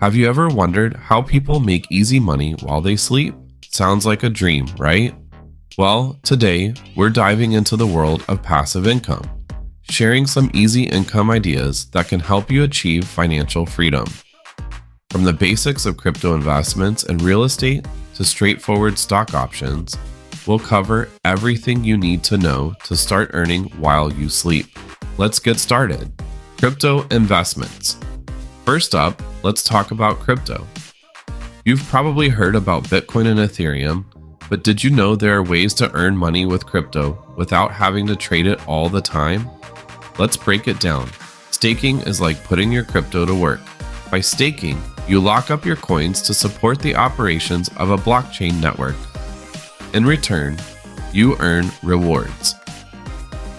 Have you ever wondered how people make easy money while they sleep? Sounds like a dream, right? Well, today we're diving into the world of passive income, sharing some easy income ideas that can help you achieve financial freedom. From the basics of crypto investments and real estate to straightforward stock options, we'll cover everything you need to know to start earning while you sleep. Let's get started. Crypto investments. First up, let's talk about crypto. You've probably heard about Bitcoin and Ethereum, but did you know there are ways to earn money with crypto without having to trade it all the time? Let's break it down. Staking is like putting your crypto to work. By staking, you lock up your coins to support the operations of a blockchain network. In return, you earn rewards.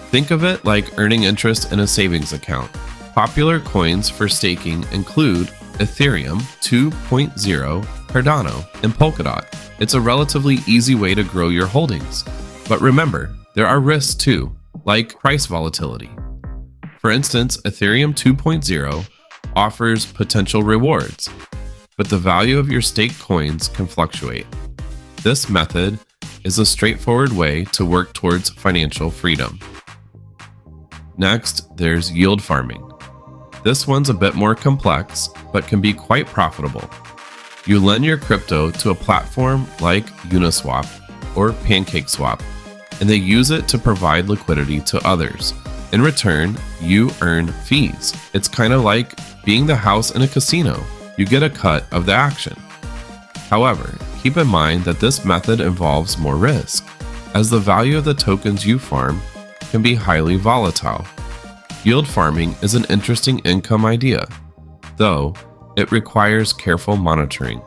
Think of it like earning interest in a savings account. Popular coins for staking include Ethereum 2.0, Cardano, and Polkadot. It's a relatively easy way to grow your holdings. But remember, there are risks too, like price volatility. For instance, Ethereum 2.0 offers potential rewards, but the value of your staked coins can fluctuate. This method is a straightforward way to work towards financial freedom. Next, there's yield farming. This one's a bit more complex, but can be quite profitable. You lend your crypto to a platform like Uniswap or PancakeSwap, and they use it to provide liquidity to others. In return, you earn fees. It's kind of like being the house in a casino. You get a cut of the action. However, keep in mind that this method involves more risk, as the value of the tokens you farm can be highly volatile. Yield farming is an interesting income idea, though it requires careful monitoring.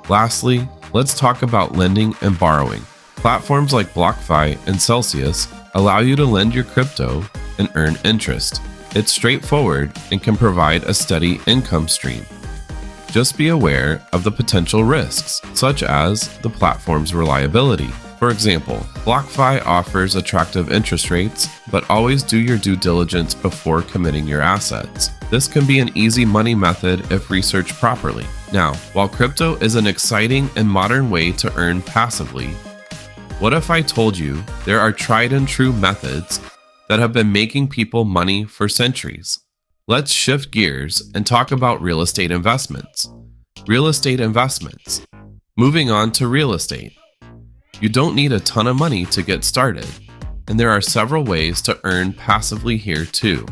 Lastly, let's talk about lending and borrowing. Platforms like BlockFi and Celsius allow you to lend your crypto and earn interest. It's straightforward and can provide a steady income stream. Just be aware of the potential risks, such as the platform's reliability. For example, BlockFi offers attractive interest rates, but always do your due diligence before committing your assets. This can be an easy money method if researched properly. Now, while crypto is an exciting and modern way to earn passively, what if I told you there are tried and true methods that have been making people money for centuries? Let's shift gears and talk about real estate investments. Real estate investments. Moving on to real estate. You don't need a ton of money to get started, and there are several ways to earn passively here too.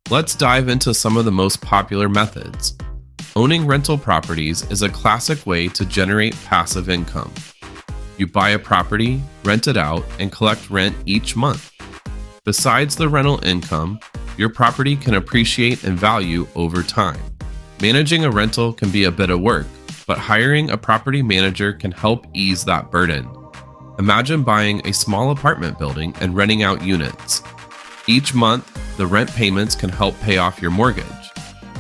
Let's dive into some of the most popular methods. Owning rental properties is a classic way to generate passive income. You buy a property, rent it out, and collect rent each month. Besides the rental income, your property can appreciate in value over time. Managing a rental can be a bit of work, but hiring a property manager can help ease that burden. Imagine buying a small apartment building and renting out units. Each month, the rent payments can help pay off your mortgage,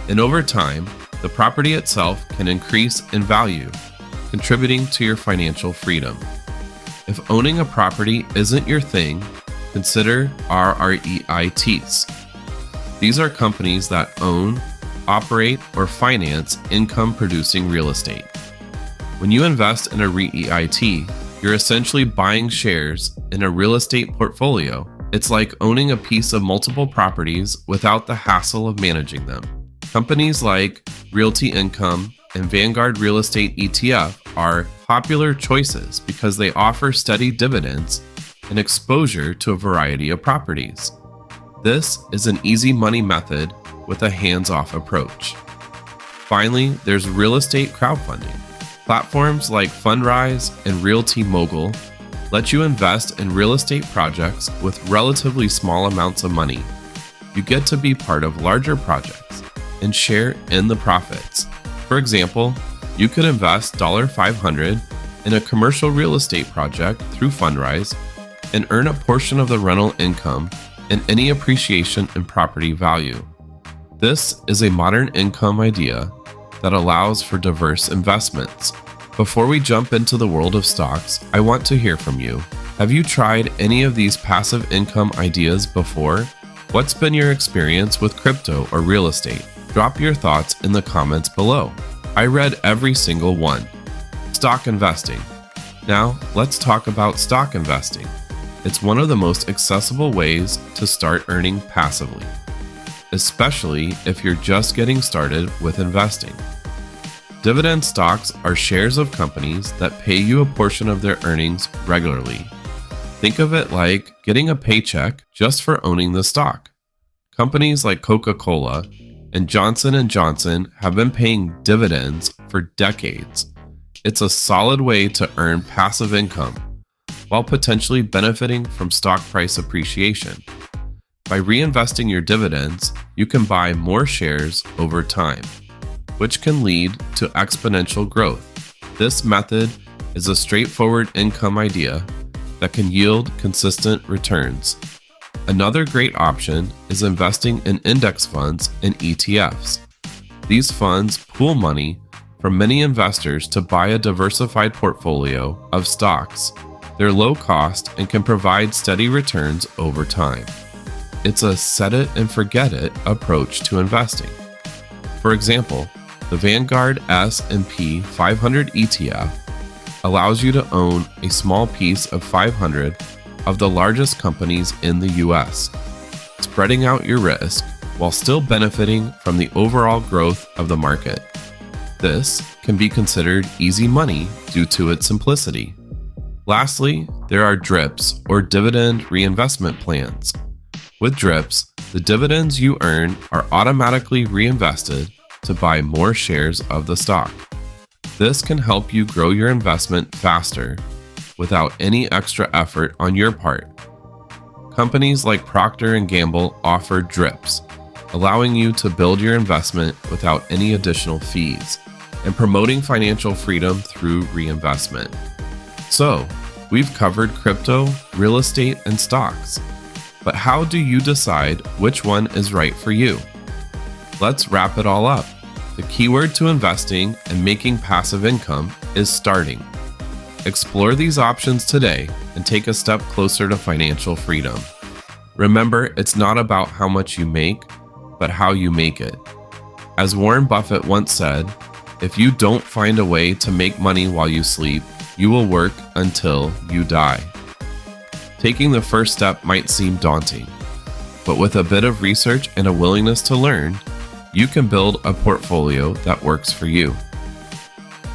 and over time, the property itself can increase in value, contributing to your financial freedom. If owning a property isn't your thing, consider RREITs. These are companies that own, operate, or finance income-producing real estate. When you invest in a REIT, you're essentially buying shares in a real estate portfolio. It's like owning a piece of multiple properties without the hassle of managing them. Companies like Realty Income and Vanguard Real Estate ETF are popular choices because they offer steady dividends and exposure to a variety of properties. This is an easy money method with a hands-off approach. Finally, there's real estate crowdfunding. Platforms like Fundrise and Realty Mogul let you invest in real estate projects with relatively small amounts of money. You get to be part of larger projects and share in the profits. For example, you could invest $500 in a commercial real estate project through Fundrise and earn a portion of the rental income and any appreciation in property value. This is a modern income idea that allows for diverse investments. Before we jump into the world of stocks, I want to hear from you. Have you tried any of these passive income ideas before? What's been your experience with crypto or real estate? Drop your thoughts in the comments below. I read every single one. Stock investing. Now, let's talk about stock investing. It's one of the most accessible ways to start earning passively, especially if you're just getting started with investing. Dividend stocks are shares of companies that pay you a portion of their earnings regularly. Think of it like getting a paycheck just for owning the stock. Companies like Coca-Cola and Johnson & Johnson have been paying dividends for decades. It's a solid way to earn passive income while potentially benefiting from stock price appreciation. By reinvesting your dividends, you can buy more shares over time, which can lead to exponential growth. This method is a straightforward income idea that can yield consistent returns. Another great option is investing in index funds and ETFs. These funds pool money from many investors to buy a diversified portfolio of stocks. They're low cost and can provide steady returns over time. It's a set it and forget it approach to investing. For example, the Vanguard S&P 500 ETF allows you to own a small piece of 500 of the largest companies in the US, spreading out your risk while still benefiting from the overall growth of the market. This can be considered easy money due to its simplicity. Lastly, there are DRIPs or dividend reinvestment plans. With DRIPs, the dividends you earn are automatically reinvested to buy more shares of the stock. This can help you grow your investment faster without any extra effort on your part. Companies like Procter & Gamble offer DRIPs, allowing you to build your investment without any additional fees and promoting financial freedom through reinvestment. So, we've covered crypto, real estate, and stocks. But how do you decide which one is right for you? Let's wrap it all up. The keyword to investing and making passive income is starting. Explore these options today and take a step closer to financial freedom. Remember, it's not about how much you make, but how you make it. As Warren Buffett once said, if you don't find a way to make money while you sleep, you will work until you die. Taking the first step might seem daunting, but with a bit of research and a willingness to learn, you can build a portfolio that works for you.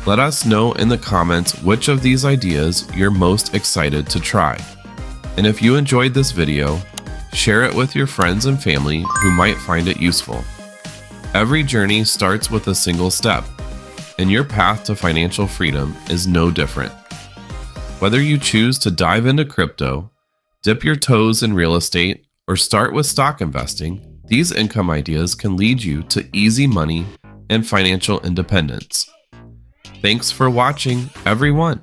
Let us know in the comments which of these ideas you're most excited to try. And if you enjoyed this video, share it with your friends and family who might find it useful. Every journey starts with a single step, and your path to financial freedom is no different. Whether you choose to dive into crypto, dip your toes in real estate, or start with stock investing, these income ideas can lead you to easy money and financial independence. Thanks for watching, everyone.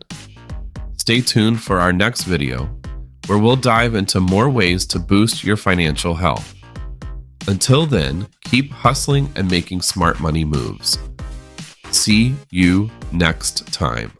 Stay tuned for our next video, where we'll dive into more ways to boost your financial health. Until then, keep hustling and making smart money moves. See you next time.